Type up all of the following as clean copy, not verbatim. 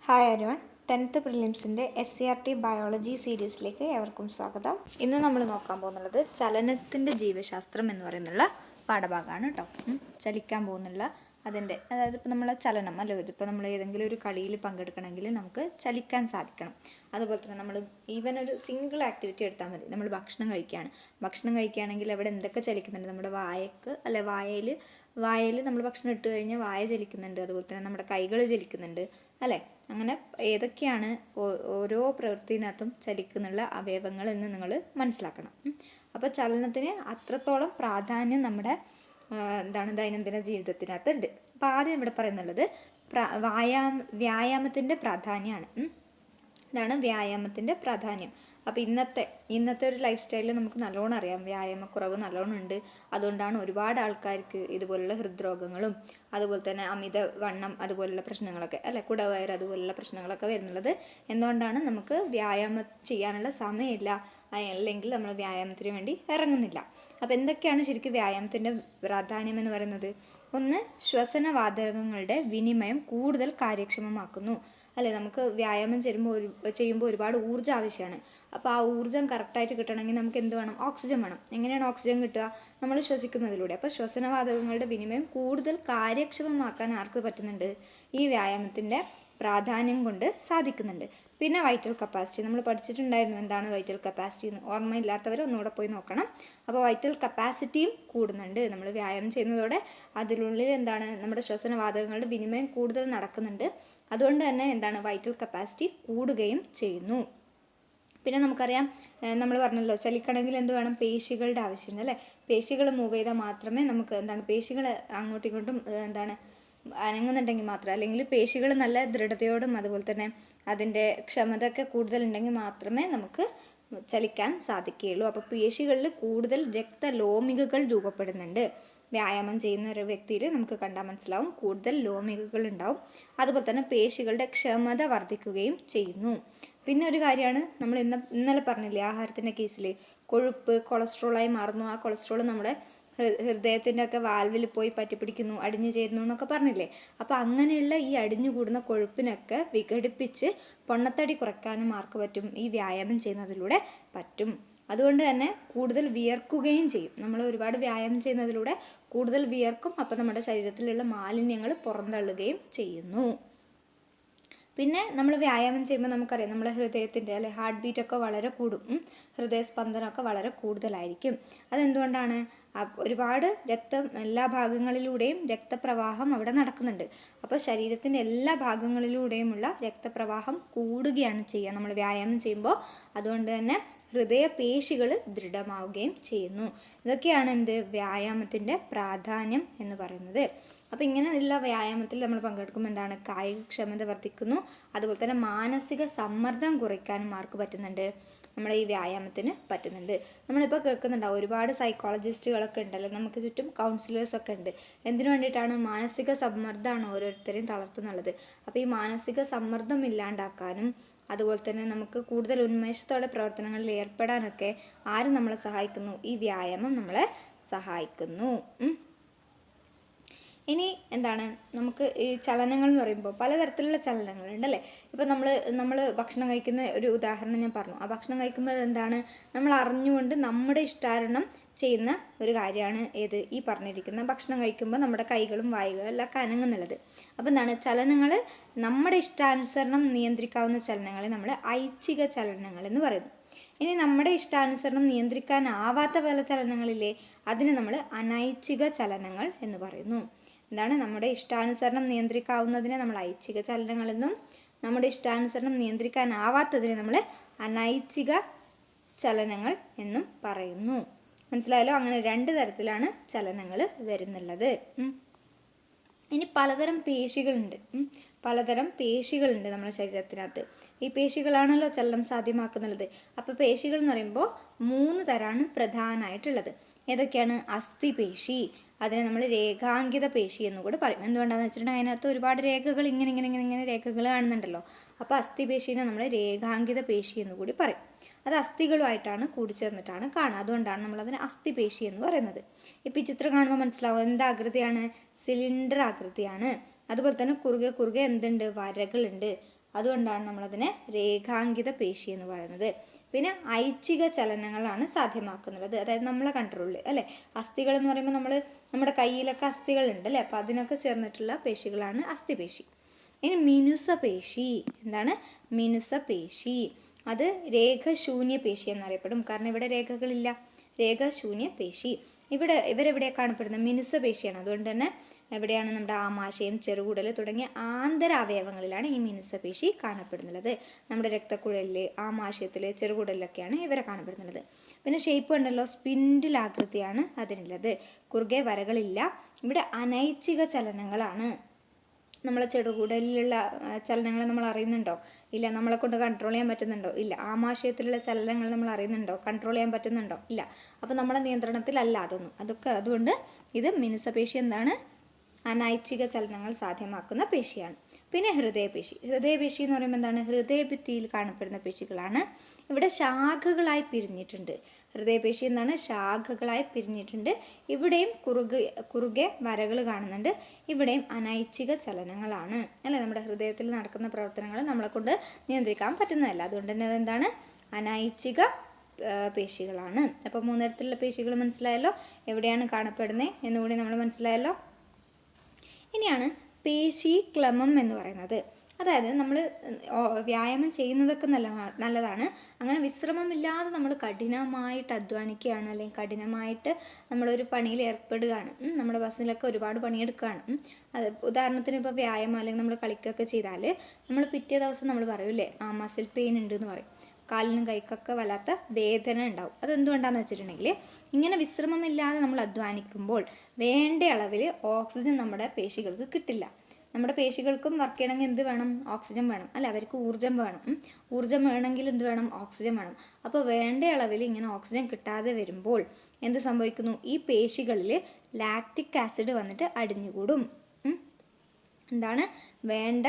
Hi everyone, 10th പ്രിലിംസിൻ്റെ SCRT biology സീരീസിലേക്ക് ഏവർക്കും സ്വാഗതം. ഇന്ന് നമ്മൾ നോക്കാൻ പോകുന്നുള്ളത് ചലനത്തിൻ്റെ ജീവശാസ്ത്രം എന്ന് പറയുന്നുള്ള പാഠഭാഗമാണ് കേട്ടോ. ചലിക്കാൻ പോകുന്നുള്ള അതിൻ്റെ അതായത് ഇപ്പോൾ നമ്മളെ ചലനം അല്ല, ഇതിപ്പോൾ നമ്മൾ ഏതെങ്കിലും ഒരു കളിയിൽ പങ്കെടുക്കണമെങ്കിൽ നമുക്ക് ചലിക്കാൻ സാധിക്കണം. അതുപോലെ തന്നെ നമ്മൾ ഈവൻ ഒരു സിംഗിൾ ആക്ടിവിറ്റി എടുത്താൽ മതി. നമ്മൾ ഭക്ഷണം കഴിക്കുകയാണെങ്കിൽ അവിടെ എന്തൊക്കെ ചലിക്കുന്നുണ്ട്? നമ്മുടെ വായക്ക് അല്ലെ, വായയിൽ നമ്മൾ ഭക്ഷണം ഇട്ട് കഴിഞ്ഞാൽ വായ ചലിക്കുന്നുണ്ട്, അതുപോലെ തന്നെ നമ്മുടെ കൈകൾ ചലിക്കുന്നുണ്ട് അല്ലേ. അങ്ങനെ ഏതൊക്കെയാണ് ഓരോ പ്രവൃത്തിനകത്തും ചലിക്കുന്നുള്ള അവയവങ്ങൾ എന്ന് നിങ്ങൾ മനസ്സിലാക്കണം. അപ്പോൾ ചലനത്തിന് അത്രത്തോളം പ്രാധാന്യം നമ്മുടെ ദൈനംദിന ജീവിതത്തിനകത്തുണ്ട്. അപ്പോൾ ആദ്യം ഇവിടെ പറയുന്നുള്ളത് വ്യായാമത്തിൻ്റെ പ്രാധാന്യമാണ്. ഇതാണ് വ്യായാമത്തിൻ്റെ പ്രാധാന്യം. അപ്പോൾ ഇന്നത്തെ ഒരു ലൈഫ് സ്റ്റൈലിൽ നമുക്ക് നല്ലോണം അറിയാം, വ്യായാമക്കുറവ് നല്ലോണം ഉണ്ട്. അതുകൊണ്ടാണ് ഒരുപാട് ആൾക്കാർക്ക് ഇതുപോലുള്ള ഹൃദ്രോഗങ്ങളും അതുപോലെ തന്നെ അമിത വണ്ണം അതുപോലുള്ള പ്രശ്നങ്ങളൊക്കെ അല്ലെ, കുടവയർ അതുപോലുള്ള പ്രശ്നങ്ങളൊക്കെ വരുന്നുള്ളത്. എന്തുകൊണ്ടാണ്? നമുക്ക് വ്യായാമം ചെയ്യാനുള്ള സമയമില്ല, അല്ലെങ്കിൽ നമ്മൾ വ്യായാമത്തിന് വേണ്ടി ഇറങ്ങുന്നില്ല. അപ്പോൾ എന്തൊക്കെയാണ് ശരിക്കും വ്യായാമത്തിൻ്റെ പ്രാധാന്യം എന്ന് പറയുന്നത്? ഒന്ന്, ശ്വസനവാതകങ്ങളുടെ വിനിമയം കൂടുതൽ കാര്യക്ഷമമാക്കുന്നു അല്ലേ. നമുക്ക് വ്യായാമം ചെയ്യുമ്പോൾ ഒരുപാട് ഊർജ്ജം ആവശ്യമാണ്. അപ്പോൾ ആ ഊർജ്ജം കറക്റ്റായിട്ട് കിട്ടണമെങ്കിൽ നമുക്ക് എന്ത് വേണം? ഓക്സിജൻ വേണം. എങ്ങനെയാണ് ഓക്സിജൻ കിട്ടുക? നമ്മൾ ശ്വസിക്കുന്നതിലൂടെ. അപ്പോൾ ശ്വസനവാതകങ്ങളുടെ വിനിമയം കൂടുതൽ കാര്യക്ഷമമാക്കാൻ ആർക്ക് പറ്റുന്നുണ്ട്? ഈ വ്യായാമത്തിൻ്റെ പ്രാധാന്യം കൊണ്ട് സാധിക്കുന്നുണ്ട്. പിന്നെ വൈറ്റൽ കപ്പാസിറ്റി നമ്മൾ പഠിച്ചിട്ടുണ്ടായിരുന്നു. എന്താണ് വൈറ്റൽ കപ്പാസിറ്റി എന്ന്? ഓർമ്മയില്ലാത്തവർ ഒന്നുകൂടെ പോയി നോക്കണം. അപ്പോൾ വൈറ്റൽ കപ്പാസിറ്റിയും കൂടുന്നുണ്ട് നമ്മൾ വ്യായാമം ചെയ്യുന്നതോടെ. അതിനുള്ളിൽ എന്താണ്? നമ്മുടെ ശ്വസനവാതകങ്ങളുടെ വിനിമയം കൂടുതൽ നടക്കുന്നുണ്ട്. അതുകൊണ്ട് തന്നെ എന്താണ്? വൈറ്റൽ കപ്പാസിറ്റി കൂടുകയും ചെയ്യുന്നു. പിന്നെ നമുക്കറിയാം, നമ്മൾ പറഞ്ഞല്ലോ ചലിക്കണമെങ്കിൽ എന്ത് വേണം? പേശികളുടെ ആവശ്യമുണ്ട് അല്ലേ. പേശികൾ മൂവ് ചെയ്താൽ മാത്രമേ നമുക്ക് എന്താണ്, പേശികൾ അങ്ങോട്ടും ഇങ്ങോട്ടും എന്താണ് അനങ്ങുന്നുണ്ടെങ്കിൽ മാത്രം, അല്ലെങ്കിൽ പേശികൾ നല്ല ദൃഢതയോടും അതുപോലെ തന്നെ അതിൻ്റെ ക്ഷമത ഒക്കെ കൂടുതലുണ്ടെങ്കിൽ മാത്രമേ നമുക്ക് ചലിക്കാൻ സാധിക്കുകയുള്ളൂ. അപ്പോൾ പേശികളിൽ കൂടുതൽ രക്തലോമികകൾ രൂപപ്പെടുന്നുണ്ട്. വ്യായാമം ചെയ്യുന്ന ഒരു വ്യക്തിയിൽ നമുക്ക് കണ്ടാൽ മനസ്സിലാവും, കൂടുതൽ ലോമികകൾ ഉണ്ടാവും. അതുപോലെ തന്നെ പേശികളുടെ ക്ഷമത വർദ്ധിക്കുകയും ചെയ്യുന്നു. പിന്നെ ഒരു കാര്യമാണ്, നമ്മൾ ഇന്നലെ പറഞ്ഞില്ലേ ആഹാരത്തിൻ്റെ കേസിൽ കൊഴുപ്പ് കൊളസ്ട്രോളായി മാറുന്നു. ആ കൊളസ്ട്രോൾ നമ്മുടെ ഹൃദയത്തിൻ്റെ ഒക്കെ വാൽവിൽ പോയി പറ്റിപ്പിടിക്കുന്നു, അടിഞ്ഞു ചേരുന്നു എന്നൊക്കെ പറഞ്ഞില്ലേ. അപ്പോൾ അങ്ങനെയുള്ള ഈ അടിഞ്ഞു കൂടുന്ന കൊഴുപ്പിനൊക്കെ വിഘടിപ്പിച്ച് പൊണ്ണത്തടി കുറയ്ക്കാനും ആർക്ക് പറ്റും? ഈ വ്യായാമം ചെയ്യുന്നതിലൂടെ പറ്റും. അതുകൊണ്ട് തന്നെ കൂടുതൽ വിയർക്കുകയും ചെയ്യും. നമ്മൾ ഒരുപാട് വ്യായാമം ചെയ്യുന്നതിലൂടെ കൂടുതൽ വിയർക്കും. അപ്പോൾ നമ്മുടെ ശരീരത്തിലുള്ള മാലിന്യങ്ങൾ പുറന്തള്ളുകയും ചെയ്യുന്നു. പിന്നെ നമ്മൾ വ്യായാമം ചെയ്യുമ്പോൾ നമുക്കറിയാം, നമ്മുടെ ഹൃദയത്തിൻ്റെ അല്ലെ ഹാർട്ട് ബീറ്റൊക്കെ വളരെ കൂടും, ഹൃദയസ്പന്ദനമൊക്കെ വളരെ കൂടുതലായിരിക്കും. അതെന്തുകൊണ്ടാണ്? ഒരുപാട് രക്തം എല്ലാ ഭാഗങ്ങളിലൂടെയും രക്തപ്രവാഹം അവിടെ നടക്കുന്നുണ്ട്. അപ്പോൾ ശരീരത്തിൻ്റെ എല്ലാ ഭാഗങ്ങളിലൂടെയുമുള്ള രക്തപ്രവാഹം കൂടുകയാണ് ചെയ്യുക നമ്മൾ വ്യായാമം ചെയ്യുമ്പോൾ. അതുകൊണ്ട് തന്നെ ഹൃദയപേശികൾ ദൃഢമാവുകയും ചെയ്യുന്നു. ഇതൊക്കെയാണ് എന്ത്? വ്യായാമത്തിൻ്റെ പ്രാധാന്യം എന്ന് പറയുന്നത്. അപ്പോൾ ഇങ്ങനെയുള്ള വ്യായാമത്തിൽ നമ്മൾ പങ്കെടുക്കുമ്പോൾ എന്താണ്? കായികക്ഷമത വർദ്ധിക്കുന്നു. അതുപോലെ തന്നെ മാനസിക സമ്മർദ്ദം കുറയ്ക്കാനും ആർക്ക് പറ്റുന്നുണ്ട്? നമ്മുടെ ഈ വ്യായാമത്തിന് പറ്റുന്നുണ്ട്. നമ്മളിപ്പോൾ കേൾക്കുന്നുണ്ടാവും, ഒരുപാട് സൈക്കോളജിസ്റ്റുകളൊക്കെ ഉണ്ടല്ലോ നമുക്ക് ചുറ്റും, കൗൺസിലേഴ്സൊക്കെ ഉണ്ട്. എന്തിനു വേണ്ടിയിട്ടാണ്? മാനസിക സമ്മർദ്ദമാണ് ഓരോരുത്തരെയും തളർത്തുന്നുള്ളത്. അപ്പോൾ ഈ മാനസിക സമ്മർദ്ദം ഇല്ലാണ്ടാക്കാനും അതുപോലെ തന്നെ നമുക്ക് കൂടുതൽ ഉന്മേഷത്തോടെ പ്രവർത്തനങ്ങളിൽ ഏർപ്പെടാനൊക്കെ ആര് നമ്മളെ സഹായിക്കുന്നു? ഈ വ്യായാമം നമ്മളെ സഹായിക്കുന്നു. ഇനി എന്താണ്? നമുക്ക് ഈ ചലനങ്ങൾ എന്ന് പറയുമ്പോൾ പലതരത്തിലുള്ള ചലനങ്ങളുണ്ടല്ലേ. ഇപ്പോൾ നമ്മൾ ഭക്ഷണം കഴിക്കുന്ന ഒരു ഉദാഹരണം ഞാൻ പറഞ്ഞു. ആ ഭക്ഷണം കഴിക്കുമ്പോൾ എന്താണ്? നമ്മൾ അറിഞ്ഞുകൊണ്ട് നമ്മുടെ ഇഷ്ടാനുസരണം ചെയ്യുന്ന ഒരു കാര്യമാണ് ഏത്? ഈ പറഞ്ഞിരിക്കുന്ന ഭക്ഷണം കഴിക്കുമ്പോൾ നമ്മുടെ കൈകളും വായുകളും എല്ലാം അനങ്ങുന്നുള്ളത്. അപ്പോൾ എന്താണ്? ചലനങ്ങൾ നമ്മുടെ ഇഷ്ടാനുസരണം നിയന്ത്രിക്കാവുന്ന ചലനങ്ങളെ നമ്മൾ ഐച്ഛിക ചലനങ്ങൾ എന്ന് പറയുന്നു. ഇനി നമ്മുടെ ഇഷ്ടാനുസരണം നിയന്ത്രിക്കാനാവാത്ത പല ചലനങ്ങളില്ലേ, അതിന് നമ്മൾ അനൈച്ഛിക ചലനങ്ങൾ എന്ന് പറയുന്നു. എന്താണ്? നമ്മുടെ ഇഷ്ടാനുസരണം നിയന്ത്രിക്കാവുന്നതിനെ നമ്മൾ ഐച്ഛിക ചലനങ്ങളെന്നും നമ്മുടെ ഇഷ്ടാനുസരണം നിയന്ത്രിക്കാനാവാത്തതിനെ നമ്മൾ അനൈച്ഛിക ചലനങ്ങൾ എന്നും പറയുന്നു. മനസ്സിലായല്ലോ? അങ്ങനെ രണ്ട് തരത്തിലാണ് ചലനങ്ങൾ വരുന്നുള്ളത്. ഇനി പലതരം പേശികളുണ്ട് നമ്മുടെ ശരീരത്തിനകത്ത്. ഈ പേശികളാണല്ലോ ചലനം സാധ്യമാക്കുന്നുള്ളത്. അപ്പോൾ പേശികൾ എന്ന് പറയുമ്പോൾ 3 തരമാണ് പ്രധാനമായിട്ടുള്ളത്. ഏതൊക്കെയാണ്? അസ്ഥിപേശി, അതിനെ നമ്മൾ രേഖാങ്കിത പേശി എന്ന് കൂടെ പറയും. എന്തുകൊണ്ടാണെന്ന് വെച്ചിട്ടുണ്ടെങ്കിൽ അതിനകത്ത് ഒരുപാട് രേഖകൾ ഇങ്ങനെ രേഖകൾ കാണുന്നുണ്ടല്ലോ. അപ്പോൾ അസ്ഥിപേശീനെ നമ്മൾ രേഖാങ്കിത പേശി എന്ന് കൂടി പറയും. അത് അസ്ഥികളുമായിട്ടാണ് കൂടിച്ചേർന്നിട്ടാണ് കാണുക. അതുകൊണ്ടാണ് നമ്മളതിന് അസ്ഥിപേശി എന്ന് പറയുന്നത്. ഇപ്പോൾ ഈ ചിത്രം കാണുമ്പോൾ മനസ്സിലാവും എന്താ ആകൃതിയാണ്? സിലിണ്ടർ ആകൃതിയാണ്. അതുപോലെ തന്നെ കുറുകെ എന്തുണ്ട്? വരകളുണ്ട്. അതുകൊണ്ടാണ് നമ്മളതിനെ രേഖാങ്കിത പേശി എന്ന് പറയുന്നത്. പിന്നെ ഐച്ഛിക ചലനങ്ങളാണ് സാധ്യമാക്കുന്നത്, അതായത് നമ്മളെ കൺട്രോളിൽ അല്ലേ. അസ്ഥികൾ എന്ന് പറയുമ്പോൾ നമ്മുടെ കയ്യിലൊക്കെ അസ്ഥികളുണ്ട് അല്ലേ, അപ്പോൾ അതിനൊക്കെ ചേർന്നിട്ടുള്ള പേശികളാണ് അസ്ഥിപേശി. ഇനി മിനുസപേശി. എന്താണ് മിനുസപേശി? അത് രേഖശൂന്യ പേശി എന്നറിയപ്പെടും, കാരണം ഇവിടെ രേഖകളില്ല. രേഖശൂന്യ പേശി ഇവരെവിടെയാണ് കാണപ്പെടുന്നത്? മിനുസപേശിയാണ്. അതുകൊണ്ട് തന്നെ എവിടെയാണ്? നമ്മുടെ ആമാശയം, ചെറുകുടൽ തുടങ്ങിയ ആന്തരാവയവങ്ങളിലാണ് ഈ മിനുസപേശി കാണപ്പെടുന്നത്. നമ്മുടെ രക്തക്കുഴലിൽ, ആമാശയത്തിൽ, ചെറുകുടലിലൊക്കെയാണ് ഇവരെ കാണപ്പെടുന്നത്. പിന്നെ ഷേപ്പ് ഉണ്ടല്ലോ, സ്പിൻഡിൽ ആകൃതിയാണ് അതിനുള്ളത്. കുറുകെ വരകളില്ല. ഇവിടെ അനൈച്ഛിക ചലനങ്ങളാണ്. നമ്മളെ ചെറുകുടലിലുള്ള ചലനങ്ങൾ നമ്മൾ അറിയുന്നുണ്ടോ? ഇല്ല. നമ്മളെ കൊണ്ട് കൺട്രോൾ ചെയ്യാൻ പറ്റുന്നുണ്ടോ? ഇല്ല. ആമാശയത്തിലുള്ള ചലനങ്ങൾ നമ്മൾ അറിയുന്നുണ്ടോ? കൺട്രോൾ ചെയ്യാൻ പറ്റുന്നുണ്ടോ? ഇല്ല. അപ്പോൾ നമ്മളെ നിയന്ത്രണത്തിലല്ല അതൊന്നും. അതുകൊണ്ട് ഇത് മിനുസപേശി എന്താണ്? അനൈച്ഛിക ചലനങ്ങൾ സാധ്യമാക്കുന്ന പേശിയാണ്. പിന്നെ ഹൃദയപേശി. ഹൃദയപേശി എന്ന് പറയുമ്പോൾ എന്താണ്? ഹൃദയഭിത്തിയിൽ കാണപ്പെടുന്ന പേശികളാണ്. ഇവിടെ ശാഖകളായി പിരിഞ്ഞിട്ടുണ്ട്. ഹൃദയപേശി എന്താണ്? ശാഖകളായി പിരിഞ്ഞിട്ടുണ്ട്. ഇവിടെയും കുറുകെ വരകൾ കാണുന്നുണ്ട്. ഇവിടെയും അനൈച്ഛിക ചലനങ്ങളാണ് അല്ലേ. നമ്മുടെ ഹൃദയത്തിൽ നടക്കുന്ന പ്രവർത്തനങ്ങൾ നമ്മളെ കൊണ്ട് നിയന്ത്രിക്കാൻ പറ്റുന്നതല്ല. അതുകൊണ്ട് തന്നെ അതെന്താണ്? അനൈച്ഛിക പേശികളാണ്. അപ്പോൾ 3 തരത്തിലുള്ള പേശികൾ മനസ്സിലായല്ലോ. എവിടെയാണ് കാണപ്പെടുന്നത് എന്നുകൂടി നമ്മൾ മനസ്സിലായല്ലോ. ഇനിയാണ് പേശീക്ലമം എന്ന് പറയുന്നത്. അതായത് നമ്മൾ വ്യായാമം ചെയ്യുന്നതൊക്കെ നല്ലതാണ്. അങ്ങനെ വിശ്രമമില്ലാതെ നമ്മൾ കഠിനമായിട്ട് അധ്വാനിക്കുകയാണ്, അല്ലെങ്കിൽ കഠിനമായിട്ട് നമ്മളൊരു പണിയിൽ ഏർപ്പെടുകയാണ്, നമ്മുടെ ബസ്സിലൊക്കെ ഒരുപാട് പണിയെടുക്കുകയാണ്. അത് ഉദാഹരണത്തിന് ഇപ്പോൾ വ്യായാമം അല്ലെങ്കിൽ നമ്മൾ കളിക്കുകയൊക്കെ ചെയ്താൽ നമ്മൾ പിറ്റേ ദിവസം നമ്മൾ പറയൂലേ, മസിൽ പെയിൻ ഉണ്ട് എന്ന് പറയും. കാലിനും കൈക്കൊക്കെ വല്ലാത്ത വേദന ഉണ്ടാവും. അതെന്തുകൊണ്ടാണെന്ന് വെച്ചിട്ടുണ്ടെങ്കിൽ ഇങ്ങനെ വിശ്രമമില്ലാതെ നമ്മൾ അധ്വാനിക്കുമ്പോൾ വേണ്ട അളവിൽ ഓക്സിജൻ നമ്മുടെ പേശികൾക്ക് കിട്ടില്ല. നമ്മുടെ പേശികൾക്കും വർക്ക് ചെയ്യണമെങ്കിൽ എന്ത് വേണം? ഓക്സിജൻ വേണം അല്ല. അവർക്ക് ഊർജ്ജം വേണം. ഊർജ്ജം വേണമെങ്കിൽ എന്ത് വേണം? ഓക്സിജൻ വേണം. അപ്പോൾ വേണ്ട അളവിൽ ഇങ്ങനെ ഓക്സിജൻ കിട്ടാതെ വരുമ്പോൾ എന്ത് സംഭവിക്കുന്നു? ഈ പേശികളിൽ ലാക്റ്റിക് ആസിഡ് വന്നിട്ട് അടിഞ്ഞുകൂടും. എന്താണ്? വേണ്ട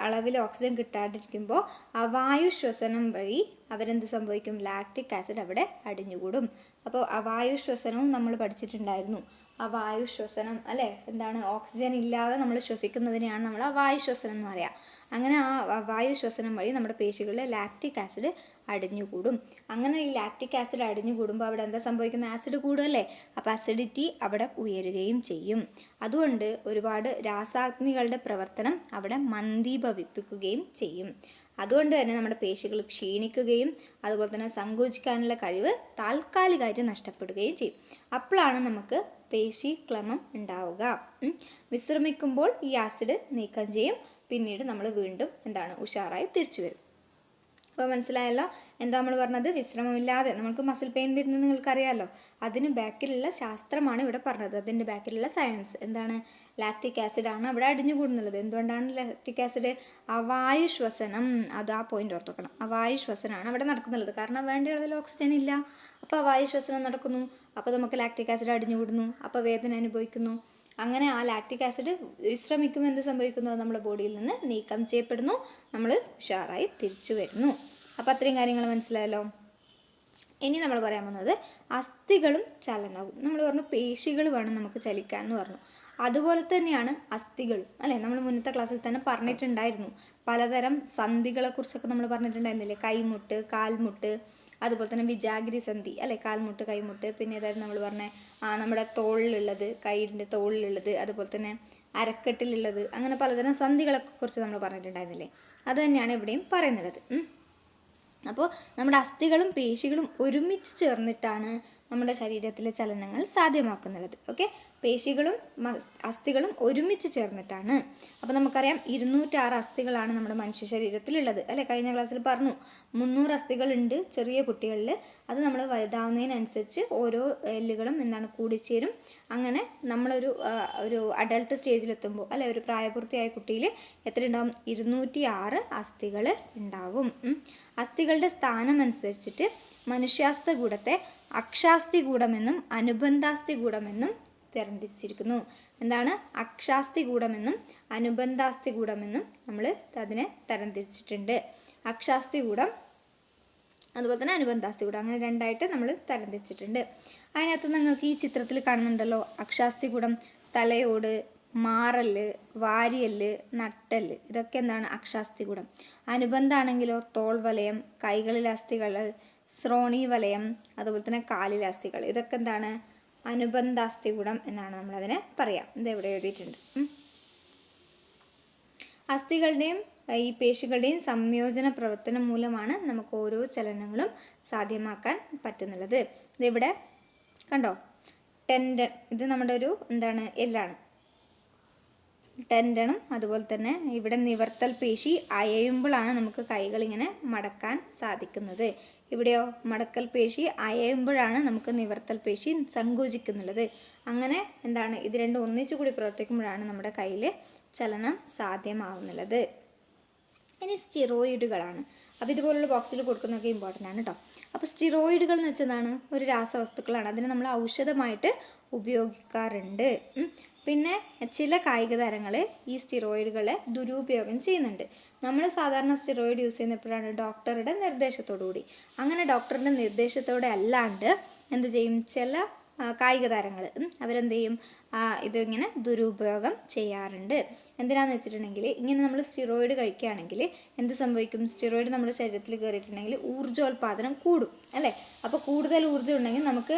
അളവിൽ ഓക്സിജൻ കിട്ടാതിരിക്കുമ്പോൾ അവായു ശ്വസനം വഴി അവരെന്ത് സംഭവിക്കും? ലാക്റ്റിക് ആസിഡ് അവിടെ അടിഞ്ഞുകൂടും. അപ്പോൾ അവായു ശ്വസനവും നമ്മൾ പഠിച്ചിട്ടുണ്ടായിരുന്നു. അവായു ശ്വസനം അല്ലേ, എന്താണ്? ഓക്സിജൻ ഇല്ലാതെ നമ്മൾ ശ്വസിക്കുന്നതിനെയാണ് നമ്മൾ അവായു ശ്വസനം എന്ന് പറയുക. അങ്ങനെ ആ വായു ശ്വസനം വഴി നമ്മുടെ പേശികളിൽ ലാക്റ്റിക് ആസിഡ് അടിഞ്ഞുകൂടും. അങ്ങനെ ഈ ലാക്റ്റിക് ആസിഡ് അടിഞ്ഞുകൂടുമ്പോൾ അവിടെ എന്താ സംഭവിക്കുന്നത്? ആസിഡ് കൂടുമല്ലേ. അപ്പോൾ അസിഡിറ്റി അവിടെ ഉയരുകയും ചെയ്യും. അതുകൊണ്ട് ഒരുപാട് രാസാഗ്നികളുടെ പ്രവർത്തനം അവിടെ മന്ദീഭവിപ്പിക്കുകയും ചെയ്യും. അതുകൊണ്ട് തന്നെ നമ്മുടെ പേശികൾ ക്ഷീണിക്കുകയും അതുപോലെ തന്നെ സങ്കോചിക്കാനുള്ള കഴിവ് താൽക്കാലികമായിട്ട് നഷ്ടപ്പെടുകയും ചെയ്യും. അപ്പോഴാണ് നമുക്ക് പേശീക്ലമം ഉണ്ടാവുക. വിശ്രമിക്കുമ്പോൾ ഈ ആസിഡ് നീക്കം ചെയ്യും. പിന്നീട് നമ്മൾ വീണ്ടും എന്താണ്? ഉഷാറായി തിരിച്ചു വരും. അപ്പോൾ മനസ്സിലായല്ലോ എന്താ നമ്മൾ പറഞ്ഞത്? വിശ്രമമില്ലാതെ നമുക്ക് മസിൽ പെയിൻ വരുന്നത് നിങ്ങൾക്കറിയാമല്ലോ. അതിന് ബാക്കിലുള്ള ശാസ്ത്രമാണ് ഇവിടെ പറഞ്ഞത്. അതിൻ്റെ ബാക്കിലുള്ള സയൻസ് എന്താണ്? ലാക്റ്റിക് ആസിഡാണ് അവിടെ അടിഞ്ഞു കൂടുന്നുള്ളത്. എന്തുകൊണ്ടാണ് ലാക്റ്റിക് ആസിഡ്? അവായു ശ്വസനം. അത് ആ പോയിന്റ് ഓർത്തോക്കണം. അവായു ശ്വസനമാണ് അവിടെ നടക്കുന്നുള്ളത്. കാരണം വേണ്ട അളവിൽ ഓക്സിജൻ ഇല്ല. അപ്പോൾ അവായു ശ്വസനം നടക്കുന്നു. അപ്പോൾ നമുക്ക് ലാക്റ്റിക് ആസിഡ് അടിഞ്ഞു കൂടുന്നു. അപ്പോൾ വേദന അനുഭവിക്കുന്നു. അങ്ങനെ ആ ലാക്റ്റിക് ആസിഡ് വിശ്രമിക്കുമ്പോൾ എന്ത് സംഭവിക്കുന്നു? നമ്മുടെ ബോഡിയിൽ നിന്ന് നീക്കം ചെയ്യപ്പെടുന്നു. നമ്മൾ ഉഷാറായി തിരിച്ചു വരുന്നു. അപ്പോൾ അത്രയും കാര്യങ്ങൾ മനസ്സിലായല്ലോ. ഇനി നമ്മൾ പറയാൻ പോകുന്നത് അസ്ഥികളും ചലനവും. നമ്മൾ പറഞ്ഞു പേശികൾ വേണം നമുക്ക് ചലിക്കാൻ എന്ന് പറഞ്ഞു. അതുപോലെ തന്നെയാണ് അസ്ഥികളും അല്ലേ. നമ്മൾ മുന്നത്തെ ക്ലാസ്സിൽ തന്നെ പറഞ്ഞിട്ടുണ്ടായിരുന്നു. പലതരം സന്ധികളെക്കുറിച്ചൊക്കെ നമ്മൾ പറഞ്ഞിട്ടുണ്ടായിരുന്നില്ലേ? കൈമുട്ട്, കാൽമുട്ട്, അതുപോലെ തന്നെ വിജാഗിരി സന്ധി അല്ലേ, കാൽമുട്ട്, കൈമുട്ട്. പിന്നെ ഏതായിരുന്നു നമ്മൾ പറഞ്ഞ നമ്മുടെ തോളിലുള്ളത്, കൈയിൻ്റെ തോളിലുള്ളത്, അതുപോലെ തന്നെ അരക്കെട്ടിലുള്ളത്, അങ്ങനെ പലതരം സന്ധികളെ കുറിച്ച് നമ്മൾ പറഞ്ഞിട്ടുണ്ടായിരുന്നില്ലേ? അത് തന്നെയാണ് ഇവിടെയും പറയുന്നത്. അപ്പോൾ നമ്മുടെ അസ്ഥികളും പേശികളും ഒരുമിച്ച് ചേർന്നിട്ടാണ് നമ്മുടെ ശരീരത്തിലെ ചലനങ്ങൾ സാധ്യമാക്കുന്നത്. ഓക്കെ, പേശികളും അസ്ഥികളും ഒരുമിച്ച് ചേർന്നിട്ടാണ്. അപ്പോൾ നമുക്കറിയാം 206 അസ്ഥികളാണ് നമ്മുടെ മനുഷ്യ ശരീരത്തിലുള്ളത് അല്ലേ. കഴിഞ്ഞ ക്ലാസ്സിൽ പറഞ്ഞു 300 അസ്ഥികളുണ്ട് ചെറിയ കുട്ടികളിൽ. അത് നമ്മൾ വലുതാവുന്നതിനനുസരിച്ച് ഓരോ എല്ലുകളും എന്താണ് കൂടിച്ചേരും. അങ്ങനെ നമ്മളൊരു അഡൾട്ട് സ്റ്റേജിലെത്തുമ്പോൾ അല്ലെ, ഒരു പ്രായപൂർത്തിയായ കുട്ടിയിൽ എത്ര ഉണ്ടാവും? 206 അസ്ഥികൾ ഉണ്ടാവും. അസ്ഥികളുടെ സ്ഥാനം അനുസരിച്ചിട്ട് മനുഷ്യാസ്ഥികൂടത്തെ അക്ഷാസ്ഥികൂടമെന്നും അനുബന്ധാസ്ഥികൂടമെന്നും തരംതിരിച്ചിരിക്കുന്നു. എന്താണ്? അക്ഷാസ്ഥികൂടമെന്നും അനുബന്ധാസ്ഥികൂടമെന്നും നമ്മൾ അതിനെ തരംതിരിച്ചിട്ടുണ്ട്. അക്ഷാസ്ഥികൂടം അതുപോലെ തന്നെ അനുബന്ധാസ്ഥികൂടം, അങ്ങനെ രണ്ടായിട്ട് നമ്മൾ തരംതിരിച്ചിട്ടുണ്ട്. അതിനകത്ത് നിങ്ങൾക്ക് ഈ ചിത്രത്തിൽ കാണുന്നുണ്ടല്ലോ, അക്ഷാസ്ഥികൂടം തലയോട്, മാറല്, വാരിയല്, നട്ടല്, ഇതൊക്കെ എന്താണ് അക്ഷാസ്ഥികൂടം. അനുബന്ധാണെങ്കിലോ തോൾവലയം, കൈകളിലെ അസ്ഥികൾ, ശ്രോണി വലയം, അതുപോലെ തന്നെ കാലിലെ അസ്ഥികൾ, ഇതൊക്കെ എന്താണ് അനുബന്ധാസ്ഥികൂടം എന്നാണ് നമ്മളതിനെ പറയാം. ഇതെവിടെ എഴുതിയിട്ടുണ്ട്. അസ്ഥികളുടെയും ഈ പേശികളുടെയും സംയോജന പ്രവർത്തനം മൂലമാണ് നമുക്ക് ഓരോ ചലനങ്ങളും സാധ്യമാക്കാൻ പറ്റുന്നുള്ളത്. ഇതിവിടെ കണ്ടോ, ടെൻഡൻ, ഇത് നമ്മുടെ ഒരു എന്താണ് എല്ലാണ്. ടെൻഡനും അതുപോലെ തന്നെ ഇവിടെ നിവർത്തൽ പേശി അയയുമ്പോഴാണ് നമുക്ക് കൈകൾ ഇങ്ങനെ മടക്കാൻ സാധിക്കുന്നത്. ഇവിടെയോ മടക്കൽ പേശി അയയുമ്പോഴാണ് നമുക്ക് നിവർത്തൽ പേശി സങ്കോചിക്കുന്നുള്ളത്. അങ്ങനെ എന്താണ് ഇത് രണ്ടും ഒന്നിച്ചു കൂടി പ്രവർത്തിക്കുമ്പോഴാണ് നമ്മുടെ കയ്യിൽ ചലനം സാധ്യമാവുന്നുള്ളത്. ഇനി സ്റ്റിറോയിഡുകളാണ്. അപ്പോൾ ഇതുപോലുള്ള ബോക്സിൽ കൊടുക്കുന്നതൊക്കെ ഇമ്പോർട്ടൻ്റ് ആണ് കേട്ടോ. അപ്പോൾ സ്റ്റിറോയിഡുകൾ എന്ന് വെച്ചതാണ് ഒരു രാസവസ്തുക്കളാണ്. അതിനെ നമ്മൾ ഔഷധമായിട്ട് ഉപയോഗിക്കാറുണ്ട്. പിന്നെ ചില കായിക താരങ്ങൾ ഈ സ്റ്റിറോയിഡുകളെ ദുരുപയോഗം ചെയ്യുന്നുണ്ട്. നമ്മൾ സാധാരണ സ്റ്റിറോയിഡ് യൂസ് ചെയ്യുന്നപ്പോഴാണ് ഡോക്ടറുടെ നിർദ്ദേശത്തോടു കൂടി. അങ്ങനെ ഡോക്ടറുടെ നിർദ്ദേശത്തോടെ അല്ലാണ്ട് എന്ത് ചെയ്യും, ചില കായിക താരങ്ങൾ അവരെന്ത് ചെയ്യും, ഇതിങ്ങനെ ദുരുപയോഗം ചെയ്യാറുണ്ട്. എന്തിനാന്ന് വെച്ചിട്ടുണ്ടെങ്കിൽ ഇങ്ങനെ നമ്മൾ സ്റ്റിറോയിഡ് കഴിക്കുകയാണെങ്കിൽ എന്ത് സംഭവിക്കും, സ്റ്റിറോയിഡ് നമ്മുടെ ശരീരത്തിൽ കയറിയിട്ടുണ്ടെങ്കിൽ ഊർജ്ജോൽപാദനം കൂടും അല്ലേ. അപ്പോൾ കൂടുതൽ ഊർജ്ജം ഉണ്ടെങ്കിൽ നമുക്ക്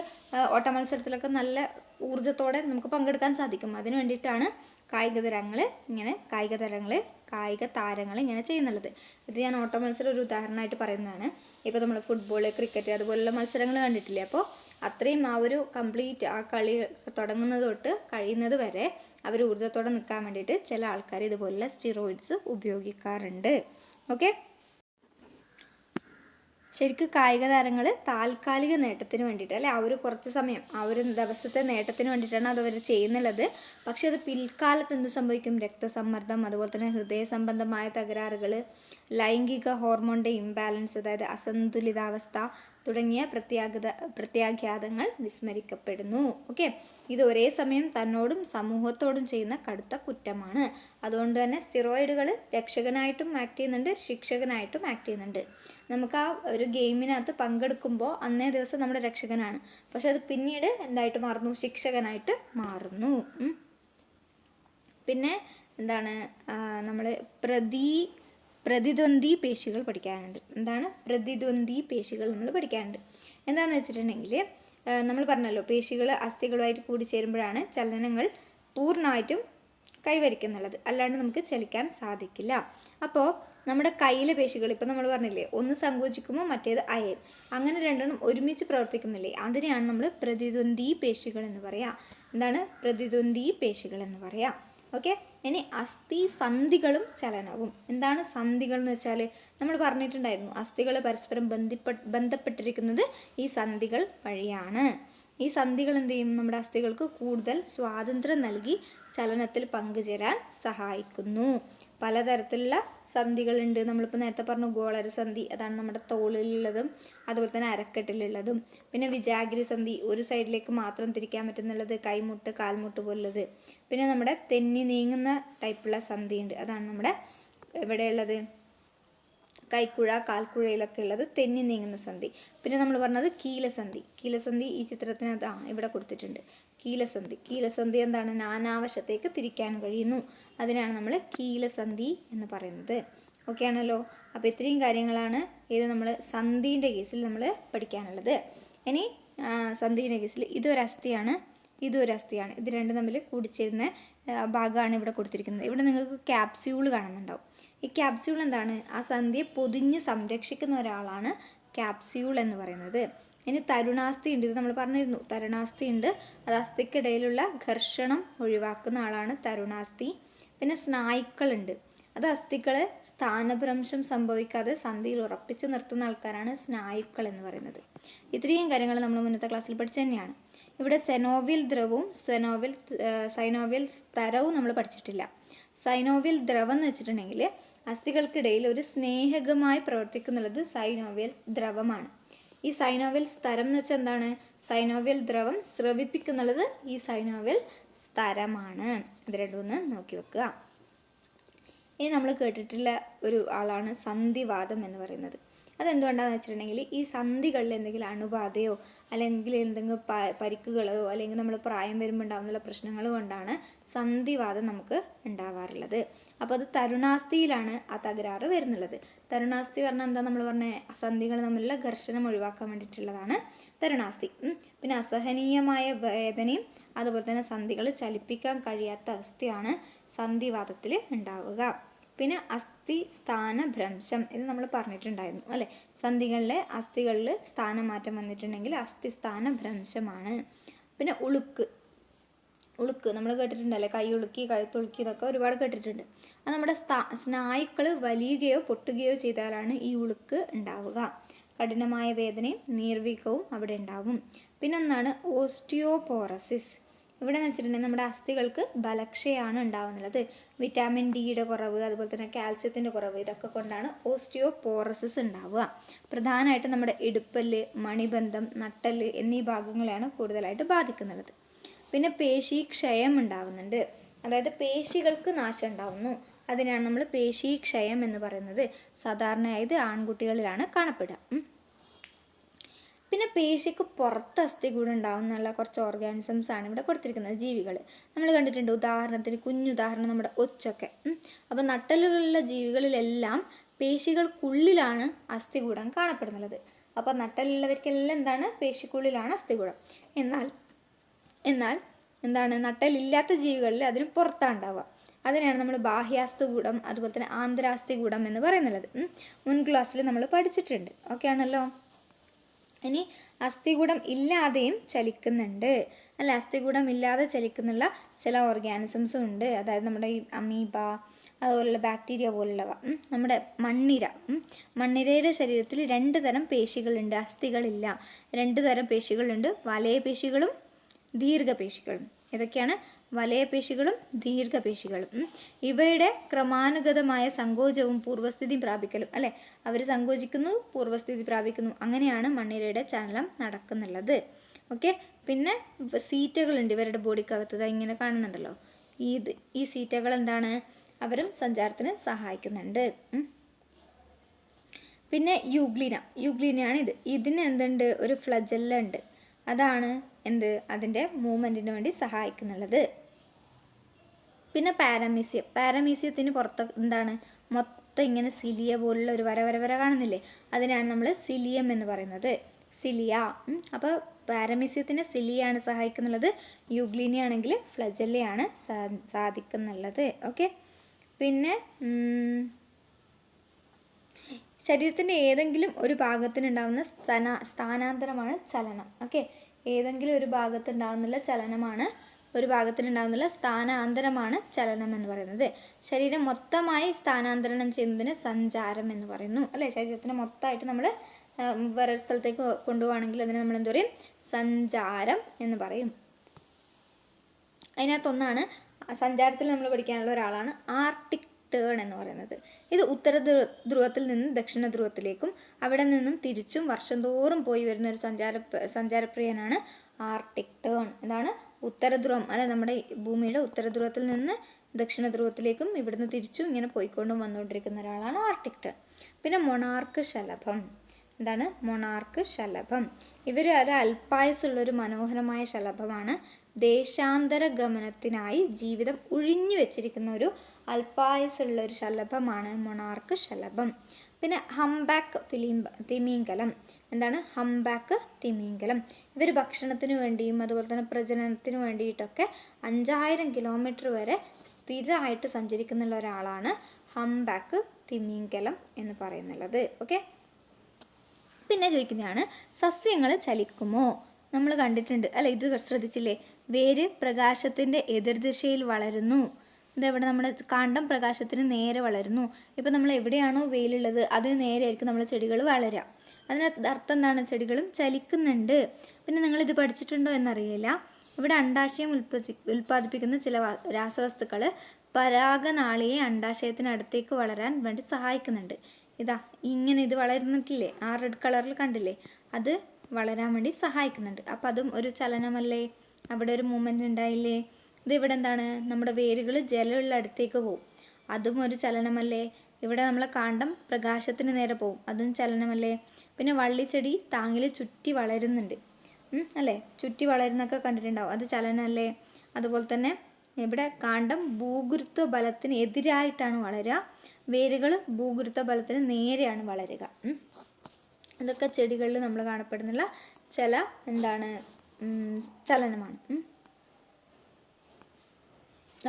ഓട്ട മത്സരത്തിലൊക്കെ നല്ല ഊർജ്ജത്തോടെ നമുക്ക് പങ്കെടുക്കാൻ സാധിക്കും. അതിന് വേണ്ടിയിട്ടാണ് കായിക താരങ്ങൾ ഇങ്ങനെ ചെയ്യുന്നുള്ളത്. ഇത് ഞാൻ ഓട്ട മത്സരം ഒരു ഉദാഹരണമായിട്ട് പറയുന്നതാണ്. ഇപ്പോൾ നമ്മൾ ഫുട്ബോൾ, ക്രിക്കറ്റ് അതുപോലുള്ള മത്സരങ്ങൾ കണ്ടിട്ടില്ലേ. അപ്പോൾ അത്രയും ആ ഒരു കംപ്ലീറ്റ് ആ കളി തുടങ്ങുന്നത് തൊട്ട് കഴിയുന്നത് വരെ അവർ ഊർജ്ജത്തോടെ നിൽക്കാൻ വേണ്ടിയിട്ട് ചില ആൾക്കാർ ഇതുപോലുള്ള സ്റ്റിറോയിഡ്സ് ഉപയോഗിക്കാറുണ്ട്. ഓക്കെ, ശരിക്കും കായിക താരങ്ങൾ താൽക്കാലിക നേട്ടത്തിന് വേണ്ടിയിട്ട് അല്ലെ, ആ ഒരു കുറച്ച് സമയം ആ ഒരു ദിവസത്തെ നേട്ടത്തിന് വേണ്ടിയിട്ടാണ് അതവർ ചെയ്യുന്നുള്ളത്. പക്ഷെ അത് പിൽക്കാലത്ത് എന്ത് സംഭവിക്കും, രക്തസമ്മർദ്ദം, അതുപോലെ തന്നെ ഹൃദയ സംബന്ധമായ തകരാറുകൾ, ലൈംഗിക ഹോർമോണിൻ്റെ ഇംബാലൻസ്, അതായത് അസന്തുലിതാവസ്ഥ തുടങ്ങിയ പ്രത്യാഘാതങ്ങൾ വിസ്മരിക്കപ്പെടുന്നു. ഓക്കെ, ഇത് ഒരേ സമയം തന്നോടും സമൂഹത്തോടും ചെയ്യുന്ന കടുത്ത കുറ്റമാണ്. അതുകൊണ്ട് തന്നെ സ്റ്റിറോയിഡുകൾ രക്ഷകനായിട്ടും ആക്ട് ചെയ്യുന്നുണ്ട്, ശിക്ഷകനായിട്ടും ആക്ട് ചെയ്യുന്നുണ്ട്. നമുക്ക് ആ ഒരു ഗെയിമിനകത്ത് പങ്കെടുക്കുമ്പോൾ അന്നേ ദിവസം നമ്മുടെ രക്ഷകനാണ്, പക്ഷെ അത് പിന്നീട് എന്തായിട്ട് മാറുന്നു, ശിക്ഷകനായിട്ട് മാറുന്നു. പിന്നെ എന്താണ് നമ്മൾ പ്രതിദ്വന്ദ്വി പേശികൾ പഠിക്കാനുണ്ട്. എന്താണ് പ്രതിദ്വന്ദ്വി പേശികൾ നമ്മൾ പഠിക്കാനുണ്ട്. എന്താണെന്ന് വെച്ചിട്ടുണ്ടെങ്കിൽ നമ്മൾ പറഞ്ഞല്ലോ, പേശികൾ അസ്ഥികളുമായിട്ട് കൂടിച്ചേരുമ്പോഴാണ് ചലനങ്ങൾ പൂർണ്ണമായിട്ടും കൈവരിക്കുന്നുള്ളത്, അല്ലാണ്ട് നമുക്ക് ചലിക്കാൻ സാധിക്കില്ല. അപ്പോൾ നമ്മുടെ കയ്യിലെ പേശികൾ ഇപ്പോൾ നമ്മൾ പറഞ്ഞില്ലേ, ഒന്ന് സങ്കോചിക്കുമ്പോൾ മറ്റേത് അയയും, അങ്ങനെ രണ്ടെണ്ണം ഒരുമിച്ച് പ്രവർത്തിക്കുന്നില്ലേ, അതിനെയാണ് നമ്മൾ പ്രതിദ്വന്ദ്വി പേശികൾ എന്ന് പറയാം. എന്താണ് പ്രതിദ്വന്ദ്വി പേശികൾ എന്ന് പറയാം. ഓക്കെ, ഇനി അസ്ഥി സന്ധികളും ചലനവും. എന്താണ് സന്ധികൾ എന്ന് വെച്ചാൽ നമ്മൾ പറഞ്ഞിട്ടുണ്ടായിരുന്നു, അസ്ഥികൾ പരസ്പരം ബന്ധപ്പെട്ടിരിക്കുന്നത് ഈ സന്ധികൾ വഴിയാണ്. ഈ സന്ധികൾ എന്ത് ചെയ്യും, നമ്മുടെ അസ്ഥികൾക്ക് കൂടുതൽ സ്വാതന്ത്ര്യം നൽകി ചലനത്തിൽ പങ്കുചേരാൻ സഹായിക്കുന്നു. പലതരത്തിലുള്ള സന്ധികളുണ്ട്. നമ്മളിപ്പോൾ നേരത്തെ പറഞ്ഞു ഗോളര സന്ധി, അതാണ് നമ്മുടെ തോളിലുള്ളതും അതുപോലെ തന്നെ അരക്കെട്ടിലുള്ളതും. പിന്നെ വിജാഗിരി സന്ധി, ഒരു സൈഡിലേക്ക് മാത്രം തിരിക്കാൻ പറ്റുന്നുള്ളത്, കൈമുട്ട് കാൽമുട്ട് പോലുള്ളത്. പിന്നെ നമ്മുടെ തെന്നി നീങ്ങുന്ന ടൈപ്പുള്ള സന്ധി ഉണ്ട്, അതാണ് നമ്മുടെ എവിടെയുള്ളത്, കൈക്കുഴ കാൽക്കുഴയിലൊക്കെ ഉള്ളത് തെന്നി നീങ്ങുന്ന സന്ധി. പിന്നെ നമ്മൾ പറഞ്ഞത് കീലസന്ധി ഈ ചിത്രത്തിനകത്ത് ഇവിടെ കൊടുത്തിട്ടുണ്ട്. കീലസന്ധി എന്താണ്, നാനാവശത്തേക്ക് തിരിക്കാൻ കഴിയുന്നു, അതിനാണ് നമ്മൾ കീലസന്ധി എന്ന് പറയുന്നത്. ഓക്കെ ആണല്ലോ. അപ്പോൾ ഇത്രയും കാര്യങ്ങളാണ് ഇത് നമ്മൾ സന്ധിൻ്റെ കേസിൽ നമ്മൾ പഠിക്കാനുള്ളത്. ഇനി സന്ധിൻ്റെ കേസിൽ ഇതൊരസ്ഥിയാണ്, ഇത് രണ്ടും തമ്മിൽ കൂടിച്ചേരുന്ന ഭാഗമാണ് ഇവിടെ കൊടുത്തിരിക്കുന്നത്. ഇവിടെ നിങ്ങൾക്ക് ക്യാപ്സ്യൂൾ കാണുന്നുണ്ടാവും. ഈ ക്യാപ്സ്യൂൾ എന്താണ്, ആ സന്ധിയെ പൊതിഞ്ഞ് സംരക്ഷിക്കുന്ന ഒരാളാണ് ക്യാപ്സ്യൂൾ എന്ന് പറയുന്നത്. ഇനി തരുണാസ്ഥി ഉണ്ട്, ഇത് നമ്മൾ പറഞ്ഞിരുന്നു, തരുണാസ്ഥി ഉണ്ട്, അത് അസ്ഥിക്കിടയിലുള്ള ഘർഷണം ഒഴിവാക്കുന്ന ആളാണ് തരുണാസ്ഥി. പിന്നെ സ്നായുക്കളുണ്ട്, അത് അസ്ഥികളെ സ്ഥാനഭ്രംശം സംഭവിക്കാതെ സന്ധിയിൽ ഉറപ്പിച്ച് നിർത്തുന്ന ആൾക്കാരാണ് സ്നായുക്കൾ എന്ന് പറയുന്നത്. ഇത്രയും കാര്യങ്ങൾ നമ്മൾ മുന്നത്തെ ക്ലാസ്സിൽ പഠിച്ചു തന്നെയാണ്. ഇവിടെ സെനോവിയൽ ദ്രവവും സൈനോവിയൽ സ്തരവും നമ്മൾ പഠിച്ചിട്ടില്ല. സൈനോവിയൽ ദ്രവം എന്ന് വെച്ചിട്ടുണ്ടെങ്കിൽ അസ്ഥികൾക്കിടയിൽ ഒരു സ്നേഹകമായി പ്രവർത്തിക്കുന്നുള്ളത് സൈനോവിയൽ ദ്രവമാണ്. ഈ സൈനോവിയൽ സ്തരം എന്ന് വെച്ചാൽ എന്താണ്, സൈനോവിയൽ ദ്രവം സ്രവിപ്പിക്കുന്നുള്ളത് ഈ സൈനോവിയൽ സ്തരമാണ്. ഇത് രണ്ടുമൊന്ന് നോക്കി വെക്കുക. ഇനി നമ്മൾ കേട്ടിട്ടുള്ള ഒരു ആളാണ് സന്ധിവാതം എന്ന് പറയുന്നത്. അതെന്തുകൊണ്ടാണെന്ന് വെച്ചിട്ടുണ്ടെങ്കിൽ ഈ സന്ധികളിൽ എന്തെങ്കിലും അണുബാധയോ അല്ലെങ്കിൽ എന്തെങ്കിലും പരിക്കുകളോ അല്ലെങ്കിൽ നമ്മൾ പ്രായം വരുമ്പോൾ ഉണ്ടാകുന്ന പ്രശ്നങ്ങൾ കൊണ്ടാണ് സന്ധിവാതം നമുക്ക് ഉണ്ടാവാറുള്ളത്. അപ്പോൾ അത് തരുണാസ്ഥിയിലാണ് ആ തകരാറ് വരുന്നുള്ളത്. തരുണാസ്ഥി പറഞ്ഞാൽ എന്താ നമ്മൾ പറഞ്ഞ സന്ധികൾ തമ്മിലുള്ള ഘർഷണം ഒഴിവാക്കാൻ വേണ്ടിയിട്ടുള്ളതാണ് തരുണാസ്ഥി. പിന്നെ അസഹനീയമായ വേദനയും അതുപോലെ തന്നെ സന്ധികൾ ചലിപ്പിക്കാൻ കഴിയാത്ത അവസ്ഥയാണ് സന്ധിവാതത്തിൽ ഉണ്ടാവുക. പിന്നെ അസ്ഥി സ്ഥാനഭ്രംശം ഇത് നമ്മൾ പറഞ്ഞിട്ടുണ്ടായിരുന്നു അല്ലേ. സന്ധികളിലെ അസ്ഥികളിൽ സ്ഥാനമാറ്റം വന്നിട്ടുണ്ടെങ്കിൽ അസ്ഥി സ്ഥാനഭ്രംശമാണ്. പിന്നെ ഉളുക്ക് നമ്മൾ കേട്ടിട്ടുണ്ടല്ലേ, കൈ ഉളുക്കി കഴുത്തുളുക്കി ഇതൊക്കെ ഒരുപാട് കേട്ടിട്ടുണ്ട്. അത് നമ്മുടെ സ്നായുക്കൾ വലിയുകയോ പൊട്ടുകയോ ചെയ്താലാണ് ഈ ഉളുക്ക് ഉണ്ടാവുക. കഠിനമായ വേദനയും നീർവീക്കവും അവിടെ ഉണ്ടാവും. പിന്നെ ഒന്നാണ് ഓസ്റ്റിയോപോറസിസ്. ഇവിടെ എന്ന് വെച്ചിട്ടുണ്ടെങ്കിൽ നമ്മുടെ അസ്ഥികൾക്ക് ബലക്ഷയാണ് ഉണ്ടാവുന്നത്. വിറ്റാമിൻ ഡിയുടെ കുറവ് അതുപോലെ തന്നെ കാൽസ്യത്തിൻ്റെ കുറവ് ഇതൊക്കെ കൊണ്ടാണ് ഓസ്റ്റിയോപോറസിസ് ഉണ്ടാവുക. പ്രധാനമായിട്ട് നമ്മുടെ ഇടുപ്പല്ല്, മണിബന്ധം, നട്ടല് എന്നീ ഭാഗങ്ങളെയാണ് കൂടുതലായിട്ട് ബാധിക്കുന്നത്. പിന്നെ പേശീക്ഷയം ഉണ്ടാവുന്നുണ്ട്, അതായത് പേശികൾക്ക് നാശം ഉണ്ടാവുന്നു. അതിനാണ് നമ്മൾ പേശീക്ഷയം എന്ന് പറയുന്നത്. സാധാരണയായത് ആൺകുട്ടികളിലാണ് കാണപ്പെടുക. പിന്നെ പേശിക്ക് പുറത്ത് അസ്ഥികൂടം ഉണ്ടാവുന്നുള്ള കുറച്ച് ഓർഗാനിസംസ് ആണ് ഇവിടെ കൊടുത്തിരിക്കുന്നത്, ജീവികൾ നമ്മൾ കണ്ടിട്ടുണ്ട്. ഉദാഹരണത്തിന് കുഞ്ഞുദാഹരണം നമ്മുടെ ഒച്ചൊക്കെ. അപ്പോൾ നട്ടലുകളുള്ള ജീവികളിലെല്ലാം പേശികൾക്കുള്ളിലാണ് അസ്ഥികൂടം കാണപ്പെടുന്നത്. അപ്പോൾ നട്ടലുള്ളവർക്കെല്ലാം എന്താണ്, പേശിക്കുള്ളിലാണ് അസ്ഥികൂടം. എന്നാൽ എന്താണ് നട്ടലില്ലാത്ത ജീവികളിൽ അതിന് പുറത്താണ് ഉണ്ടാവുക. അതിനാണ് നമ്മൾ ബാഹ്യാസ്ഥികൂടം അതുപോലെ തന്നെ ആന്തരാസ്ഥികൂടം എന്ന് പറയുന്നത്. മുൻ ക്ലാസ്സിൽ നമ്മൾ പഠിച്ചിട്ടുണ്ട്. ഓക്കെ ആണല്ലോ. ഇനി അസ്ഥികൂടം ഇല്ലാതെയും ചലിക്കുന്നുണ്ട് അല്ല, അസ്ഥികൂടം ഇല്ലാതെ ചലിക്കുന്നുള്ള ചില ഓർഗാനിസംസും ഉണ്ട്. അതായത് നമ്മുടെ ഈ അമീബ അതുപോലുള്ള ബാക്ടീരിയ പോലുള്ളവ. നമ്മുടെ മണ്ണിരയുടെ ശരീരത്തിൽ 2 തരം പേശികളുണ്ട്, അസ്ഥികളില്ല. 2 തരം പേശികളുണ്ട്, വലയപേശികളും ദീർഘപേശികളും. ഇതൊക്കെയാണ് വലയപേശികളും ദീർഘപേശികളും. ഇവയുടെ ക്രമാനുഗതമായ സങ്കോചവും പൂർവ്വസ്ഥിതി പ്രാപിക്കലും അല്ലെ, അവർ സങ്കോചിക്കുന്നു പൂർവ്വസ്ഥിതി പ്രാപിക്കുന്നു, അങ്ങനെയാണ് മണ്ണിരയുടെ ചലനം നടക്കുന്നുള്ളത്. ഓക്കെ. പിന്നെ സീറ്റകളുണ്ട് ഇവരുടെ ബോഡിക്കകത്ത്, ഇങ്ങനെ കാണുന്നുണ്ടല്ലോ. ഈ സീറ്റകൾ എന്താണ്, അവരും സഞ്ചാരത്തിന് സഹായിക്കുന്നുണ്ട്. പിന്നെ യൂഗ്ലിനയാണ് ഇതിന് എന്തുണ്ട്, ഒരു ഫ്ലജല്ല ഉണ്ട്. അതാണ് അതിൻ്റെ മൂവ്മെൻറ്റിന് വേണ്ടി സഹായിക്കുന്നുള്ളത്. പിന്നെ പാരമീസിയത്തിന് പുറത്ത് എന്താണ്, മൊത്തം ഇങ്ങനെ സിലിയ പോലുള്ള ഒരു വര കാണുന്നില്ലേ, അതിനാണ് നമ്മൾ സിലിയം എന്ന് പറയുന്നത്. സിലിയ. അപ്പോൾ പാരമീസിയത്തിന് സിലിയാണ് സഹായിക്കുന്നുള്ളത്, യൂഗ്ലീനിയാണെങ്കിൽ ഫ്ലജല്ലയാണ് സാധിക്കുന്നുള്ളത്. ഓക്കെ. പിന്നെ ശരീരത്തിൻ്റെ ഏതെങ്കിലും ഒരു ഭാഗത്തിനുണ്ടാകുന്ന സ്ഥാനാന്തരമാണ് ചലനം. ഓക്കെ. ഏതെങ്കിലും ഒരു ഭാഗത്തുണ്ടാകുന്നുള്ള ചലനമാണ്, ഒരു ഭാഗത്തിനുണ്ടാകുന്നുള്ള സ്ഥാനാന്തരമാണ് ചലനം എന്ന് പറയുന്നത്. ശരീരം മൊത്തമായി സ്ഥാനാന്തരണം ചെയ്യുന്നതിന് സഞ്ചാരം എന്ന് പറയുന്നു അല്ലേ. ശരീരത്തിന് മൊത്തമായിട്ട് നമ്മൾ വേറെ സ്ഥലത്തേക്ക് കൊണ്ടുപോവുകയാണെങ്കിൽ അതിന് നമ്മൾ എന്ത് പറയും, സഞ്ചാരം എന്ന് പറയും. അതിനകത്തൊന്നാണ് സഞ്ചാരത്തിൽ നമ്മൾ പഠിക്കാനുള്ള ഒരാളാണ് ആർട്ടിക് ടേൺ എന്ന് പറയുന്നത്. ഇത് ഉത്തര ധ്രുവത്തിൽ നിന്ന് ദക്ഷിണ ധ്രുവത്തിലേക്കും അവിടെ നിന്നും തിരിച്ചും വർഷം തോറും പോയി വരുന്ന ഒരു സഞ്ചാരപ്രിയനാണ് ആർട്ടിക് ടേൺ. എന്താണ്, ഉത്തരധ്രുവം അല്ലെ, നമ്മുടെ ഭൂമിയുടെ ഉത്തരധ്രുവത്തിൽ നിന്ന് ദക്ഷിണ ധ്രുവത്തിലേക്കും ഇവിടുന്ന് തിരിച്ചും ഇങ്ങനെ പോയിക്കൊണ്ടും വന്നുകൊണ്ടിരിക്കുന്ന ഒരാളാണ് ആർട്ടിക് ടേൺ. പിന്നെ മൊണാർക്ക് ശലഭം. എന്താണ്, മൊണാർക്ക് ശലഭം. ഇവർ ഒരു അല്പായുസുള്ളൊരു മനോഹരമായ ശലഭമാണ്. ദേശാന്തര ഗമനത്തിനായി ജീവിതം ഒഴിഞ്ഞു വെച്ചിരിക്കുന്ന ഒരു അല്പായുസുള്ള ഒരു ശലഭമാണ് മൊണാർക്ക് ശലഭം. പിന്നെ ഹംബാക്ക് തിമിംഗലം. എന്താണ്, ഹംബാക്ക് തിമിംഗലം. ഇവർ ഭക്ഷണത്തിന് വേണ്ടിയും അതുപോലെ തന്നെ പ്രജനനത്തിന് വേണ്ടിയിട്ടൊക്കെ 5000 കിലോമീറ്റർ വരെ സ്ഥിരമായിട്ട് സഞ്ചരിക്കുന്നുള്ള ഒരാളാണ് ഹംബാക്ക് തിമിംഗലം എന്ന് പറയുന്നുള്ളത്. ഓക്കെ. പിന്നെ ചോദിക്കുന്നതാണ്, സസ്യങ്ങൾ ചലിക്കുമോ? നമ്മൾ കണ്ടിട്ടുണ്ട് അല്ലെ, ഇത് ശ്രദ്ധിച്ചില്ലേ, വേര് പ്രകാശത്തിൻ്റെ എതിർദിശയിൽ വളരുന്നു. ഇതെവിടെ, നമ്മുടെ കാണ്ഡം പ്രകാശത്തിന് നേരെ വളരുന്നു. ഇപ്പം നമ്മൾ എവിടെയാണോ വെയിലുള്ളത് അതിന് നേരെ ആയിരിക്കും നമ്മൾ ചെടികൾ വളരുക. അതിനകത്ത് അർത്ഥം എന്താണ്, ചെടികളും ചലിക്കുന്നുണ്ട്. പിന്നെ നിങ്ങളിത് പഠിച്ചിട്ടുണ്ടോ എന്നറിയില്ല, ഇവിടെ അണ്ഡാശയം ഉൽപ്പാദിപ്പിക്കുന്ന ചില രാസവസ്തുക്കൾ പരാഗനാളിയെ അണ്ഡാശയത്തിനടുത്തേക്ക് വളരാൻ വേണ്ടി സഹായിക്കുന്നുണ്ട്. ഇതാ ഇങ്ങനെ ഇത് വളരുന്നിട്ടില്ലേ, ആ റെഡ് കളറിൽ കണ്ടില്ലേ, അത് വളരാൻ വേണ്ടി സഹായിക്കുന്നുണ്ട്. അപ്പം അതും ഒരു ചലനമല്ലേ, അവിടെ ഒരു മൂവ്മെൻറ്റ് ഉണ്ടായില്ലേ. ഇതിവിടെ എന്താണ്, നമ്മുടെ വേരുകൾ ജലമുള്ള അടുത്തേക്ക് പോകും, അതും ഒരു ചലനമല്ലേ. ഇവിടെ നമ്മളെ കാണ്ഡം പ്രകാശത്തിന് നേരെ പോകും, അതും ചലനമല്ലേ. പിന്നെ വള്ളിച്ചെടി താങ്ങിൽ ചുറ്റി വളരുന്നുണ്ട്, അല്ലേ, ചുറ്റി വളരുന്നൊക്കെ കണ്ടിട്ടുണ്ടാവും, അത് ചലനമല്ലേ. അതുപോലെ തന്നെ ഇവിടെ കാണ്ഡം ഭൂഗുരുത്വ ബലത്തിന് എതിരായിട്ടാണ് വളരുക, വേരുകൾ ഭൂഗുരുത്വ ബലത്തിന് നേരെയാണ് വളരുക. ഇതൊക്കെ ചെടികളിൽ നമ്മൾ കാണപ്പെടുന്നുള്ള ചില ചലനമാണ്.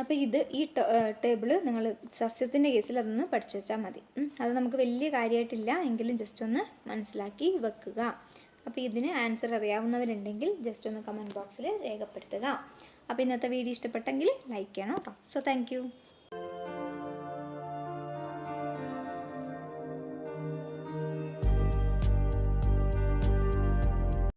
അപ്പോൾ ഈ ടേബിള് നിങ്ങൾ സസ്യത്തിൻ്റെ കേസിൽ അതൊന്ന് പഠിച്ചു വെച്ചാൽ മതി. അത് നമുക്ക് വലിയ കാര്യമായിട്ടില്ല എങ്കിലും ജസ്റ്റ് ഒന്ന് മനസ്സിലാക്കി വെക്കുക. അപ്പോൾ ഇതിന് ആൻസർ അറിയാവുന്നവരുണ്ടെങ്കിൽ ജസ്റ്റ് ഒന്ന് കമൻറ്റ് ബോക്സിൽ രേഖപ്പെടുത്തുക. അപ്പോൾ ഇന്നത്തെ വീഡിയോ ഇഷ്ടപ്പെട്ടെങ്കിൽ ലൈക്ക് ചെയ്യണം കേട്ടോ. So thank you.